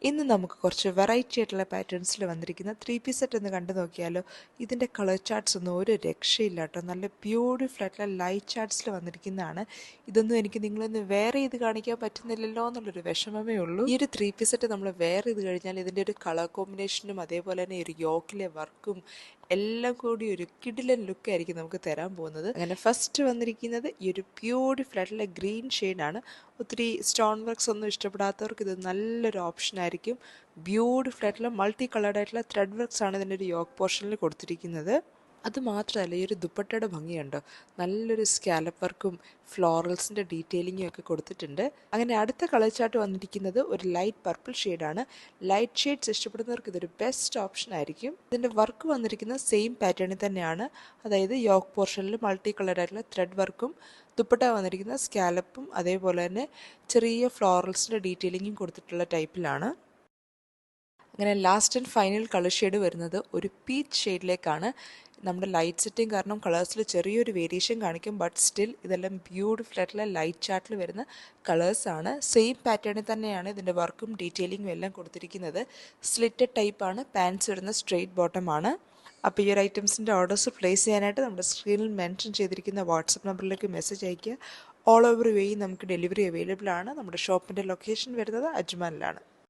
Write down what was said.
ഇന്ന് നമുക്ക് കുറച്ച് വെറൈറ്റി ആയിട്ടുള്ള പാറ്റേൺസിൽ വന്നിരിക്കുന്ന 3 പീസ് സെറ്റ് ഒന്ന് കണ്ടു നോക്കിയാലോ. ഇതിൻ്റെ കളർ ചാർട്ട്സ് ഒന്നും ഒരു രക്ഷയില്ല കേട്ടോ. നല്ല ബ്യൂട്ടിഫുൾ ആയിട്ടുള്ള ലൈറ്റ് ചാർട്ട്സിൽ വന്നിരിക്കുന്നതാണ്. ഇതൊന്നും എനിക്ക് നിങ്ങളൊന്ന് വേറെ ചെയ്ത് കാണിക്കാൻ പറ്റുന്നില്ലല്ലോ എന്നുള്ളൊരു വിഷമമേ ഉള്ളൂ. ഈ ഒരു 3 പീസ് സെറ്റ് നമ്മൾ വേറെ ചെയ്ത് കഴിഞ്ഞാൽ ഇതിൻ്റെ ഒരു കളർ കോമ്പിനേഷനും അതേപോലെ തന്നെ ഒരു യോക്കിലെ വർക്കും എല്ലാം കൂടി ഒരു കിടിലൻ ലുക്കായിരിക്കും നമുക്ക് തരാൻ പോകുന്നത്. അങ്ങനെ ഫസ്റ്റ് വന്നിരിക്കുന്നത് ഈ ഒരു ബ്യൂട്ടിഫുൾ ആയിട്ടുള്ള ഗ്രീൻ ഷെയ്ഡാണ്. ഒത്തിരി സ്റ്റോൺ വർക്ക്സ് ഒന്നും ഇഷ്ടപ്പെടാത്തവർക്ക് ഇത് നല്ലൊരു ഓപ്ഷൻ ആയിരിക്കും. ബ്യൂട്ടിഫുൾ ആയിട്ടുള്ള മൾട്ടി കളേർഡ് ആയിട്ടുള്ള ത്രെഡ് വർക്ക്സ് ആണ് ഇതിൻ്റെ ഒരു യോക്ക് പോർഷനിൽ കൊടുത്തിരിക്കുന്നത്. അതുമാത്രമല്ല ഈ ഒരു ദുപ്പട്ടയുടെ ഭംഗിയുണ്ടോ, നല്ലൊരു സ്കാലപ്പ് വർക്കും ഫ്ലോറൽസിൻ്റെ ഡീറ്റെയിലിങ്ങും ഒക്കെ കൊടുത്തിട്ടുണ്ട്. അങ്ങനെ അടുത്ത കളർ ചാർട്ട് വന്നിരിക്കുന്നത് ഒരു ലൈറ്റ് പർപ്പിൾ ഷെയ്ഡാണ്. ലൈറ്റ് ഷെയ്ഡ്സ് ഇഷ്ടപ്പെടുന്നവർക്ക് ഇതൊരു ബെസ്റ്റ് ഓപ്ഷൻ ആയിരിക്കും. ഇതിൻ്റെ വർക്ക് വന്നിരിക്കുന്നത് സെയിം പാറ്റേണിൽ തന്നെയാണ്. അതായത് യോക്ക് പോർഷനിൽ മൾട്ടി കളേർഡ് ആയിട്ടുള്ള ത്രെഡ് വർക്കും ദുപ്പട്ട വന്നിരിക്കുന്ന സ്കാലപ്പും അതേപോലെ തന്നെ ചെറിയ ഫ്ലോറൽസിൻ്റെ ഡീറ്റെയിലിങ്ങും കൊടുത്തിട്ടുള്ള ടൈപ്പിലാണ്. അങ്ങനെ last and final colour shade വരുന്നത് ഒരു പീച്ച് ഷെയ്ഡിലേക്കാണ്. നമ്മുടെ ലൈറ്റ് സെറ്റിംഗ് കാരണം കളേഴ്സിൽ ചെറിയൊരു വേരിയേഷൻ കാണിക്കും, ബട്ട് സ്റ്റിൽ ഇതെല്ലാം ബ്യൂട്ടിഫുൾ ആയിട്ടുള്ള ലൈറ്റ് ചാർട്ടിൽ വരുന്ന കളേഴ്സാണ്. സെയിം പാറ്റേണിൽ തന്നെയാണ് ഇതിൻ്റെ വർക്കും ഡീറ്റെയിലിങ്ങും എല്ലാം കൊടുത്തിരിക്കുന്നത്. സ്ലിറ്റഡ് ടൈപ്പാണ്. പാൻസ് വരുന്ന സ്ട്രെയിറ്റ് ബോട്ടമാണ്. അപ്പോൾ ഈ ഒരു ഐറ്റംസിൻ്റെ ഓർഡേഴ്സ് പ്ലേസ് ചെയ്യാനായിട്ട് നമ്മുടെ സ്ക്രീനിൽ മെൻഷൻ ചെയ്തിരിക്കുന്ന വാട്സപ്പ് നമ്പറിലേക്ക് മെസ്സേജ് അയയ്ക്കുക. ഓൾ ഓവർ വേ നമുക്ക് ഡെലിവറി അവൈലബിൾ ആണ്. നമ്മുടെ ഷോപ്പിൻ്റെ ലൊക്കേഷൻ വരുന്നത് അജ്മാനിലാണ്.